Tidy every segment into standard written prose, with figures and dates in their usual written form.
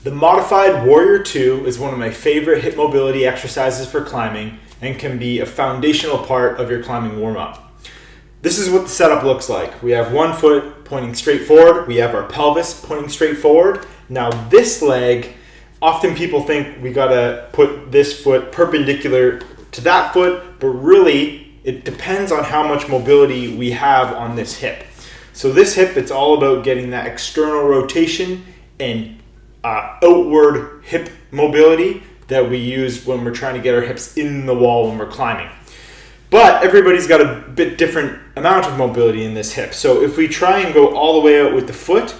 The modified Warrior 2 is one of my favorite hip mobility exercises for climbing and can be a foundational part of your climbing warm-up. This is what the setup looks like. We have one foot pointing straight forward. We have our pelvis pointing straight forward. Now this leg, often people think we gotta put this foot perpendicular to that foot, but really it depends on how much mobility we have on this hip. So this hip, it's all about getting that external rotation and outward hip mobility that we use when we're trying to get our hips in the wall when we're climbing. But everybody's got a bit different amount of mobility in this hip. So if we try and go all the way out with the foot,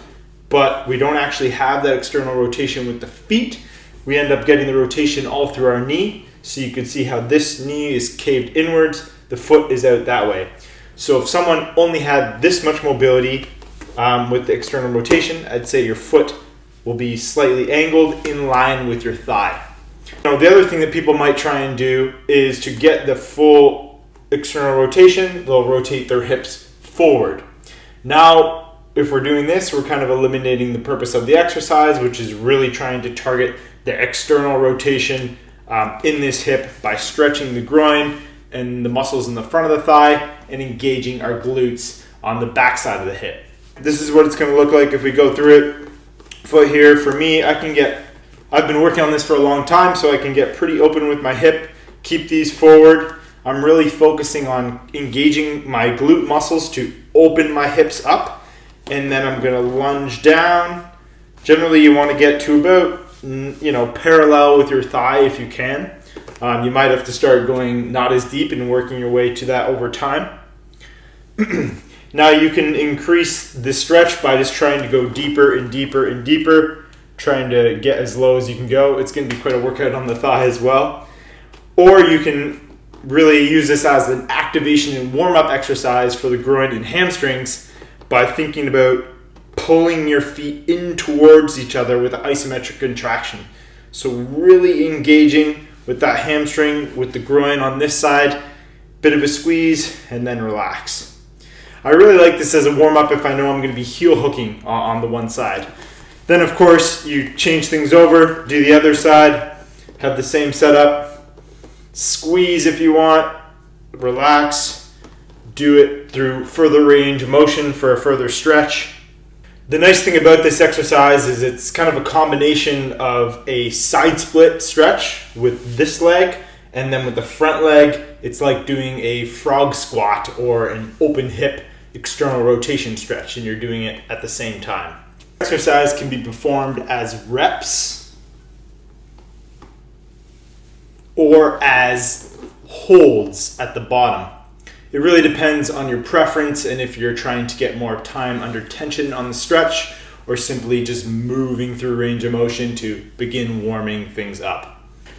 but we don't actually have that external rotation with the feet, we end up getting the rotation all through our knee. So you can see how this knee is caved inwards, the foot is out that way. So if someone only had this much mobility with the external rotation, I'd say your foot will be slightly angled in line with your thigh. Now, the other thing that people might try and do is to get the full external rotation, they'll rotate their hips forward. Now, if we're doing this, we're kind of eliminating the purpose of the exercise, which is really trying to target the external rotation in this hip by stretching the groin and the muscles in the front of the thigh and engaging our glutes on the back side of the hip. This is what it's going to look like if we go through it. Foot here, for me, I've been working on this for a long time, so I can get pretty open with my hip, keep these forward. I'm really focusing on engaging my glute muscles to open my hips up, and then I'm gonna lunge down. Generally, you wanna get to about, parallel with your thigh if you can. You might have to start going not as deep and working your way to that over time. Now you can increase the stretch by just trying to go deeper and deeper and deeper, trying to get as low as you can go. It's going to be quite a workout on the thigh as well. Or you can really use this as an activation and warm-up exercise for the groin and hamstrings by thinking about pulling your feet in towards each other with isometric contraction. So really engaging with that hamstring, with the groin on this side, bit of a squeeze, and then relax. I really like this as a warm-up if I know I'm going to be heel hooking on the one side. Then of course you change things over, do the other side, have the same setup, squeeze if you want, relax, do it through further range of motion for a further stretch. The nice thing about this exercise is it's kind of a combination of a side split stretch with this leg, and then with the front leg, it's like doing a frog squat or an open hip external rotation stretch, and you're doing it at the same time. Exercise can be performed as reps or as holds at the bottom. It really depends on your preference and if you're trying to get more time under tension on the stretch or simply just moving through range of motion to begin warming things up.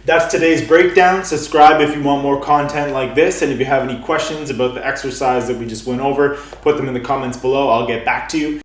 That's today's breakdown. Subscribe if you want more content like this, and if you have any questions about the exercise that we just went over, put them in the comments below. I'll get back to you.